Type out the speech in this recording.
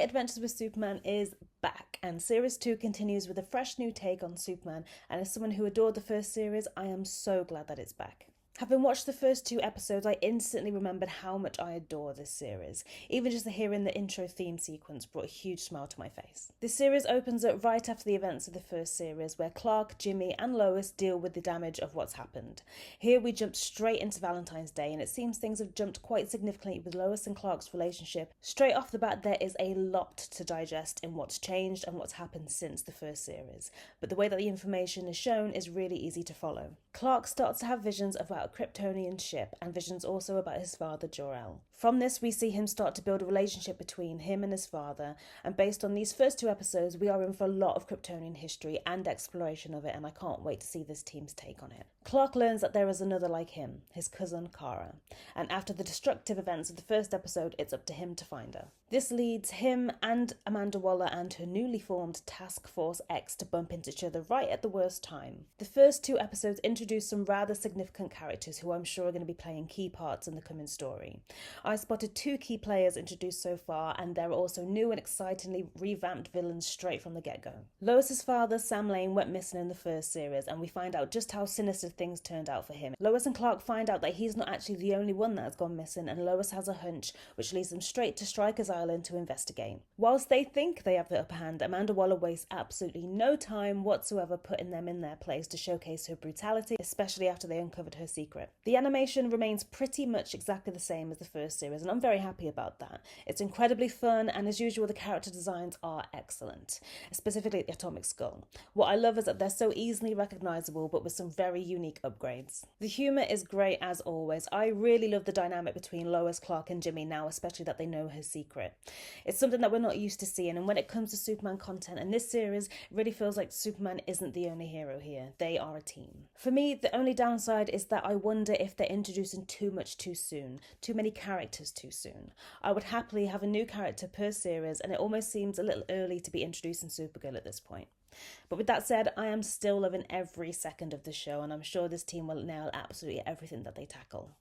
Adventures with Superman is back, and Series 2 continues with a fresh new take on Superman, and as someone who adored the first series, I am so glad that it's back. Having watched the first 2 episodes, I instantly remembered how much I adore this series. Even just hearing the intro theme sequence brought a huge smile to my face. This series opens up right after the events of the first series, where Clark, Jimmy and Lois deal with the damage of what's happened. Here we jumped straight into Valentine's Day, and it seems things have jumped quite significantly with Lois and Clark's relationship. Straight off the bat, there is a lot to digest in what's changed and what's happened since the first series, but the way that the information is shown is really easy to follow. Clark starts to have visions about a Kryptonian ship, and visions also about his father Jor-El. From this, we see him start to build a relationship between him and his father, and based on these first 2 episodes, we are in for a lot of Kryptonian history and exploration of it, and I can't wait to see this team's take on it. Clark learns that there is another like him, his cousin Kara, and after the destructive events of the first episode, it's up to him to find her. This leads him and Amanda Waller and her newly formed Task Force X to bump into each other right at the worst time. The first 2 episodes introduce some rather significant characters who I'm sure are going to be playing key parts in the coming story. I spotted 2 key players introduced so far, and there are also new and excitingly revamped villains straight from the get-go. Lois's father, Sam Lane, went missing in the first series, and we find out just how sinister things turned out for him. Lois and Clark find out that he's not actually the only one that has gone missing, and Lois has a hunch, which leads them straight to Stryker's Island to investigate. Whilst they think they have the upper hand, Amanda Waller wastes absolutely no time whatsoever putting them in their place to showcase her brutality, especially after they uncovered her secret. The animation remains pretty much exactly the same as the first series, and I'm very happy about that. It's incredibly fun, and as usual, the character designs are excellent, specifically the Atomic Skull. What I love is that they're so easily recognisable, but with some very unique upgrades. The humour is great as always. I really love the dynamic between Lois, Clark and Jimmy now, especially that they know her secret. It's something that we're not used to seeing, and when it comes to Superman content in this series, it really feels like Superman isn't the only hero here. They are a team. For me, the only downside is that I wonder if they're introducing too much too soon, too many characters too soon. I would happily have a new character per series, and it almost seems a little early to be introducing Supergirl at this point. But with that said, I am still loving every second of the show, and I'm sure this team will nail absolutely everything that they tackle.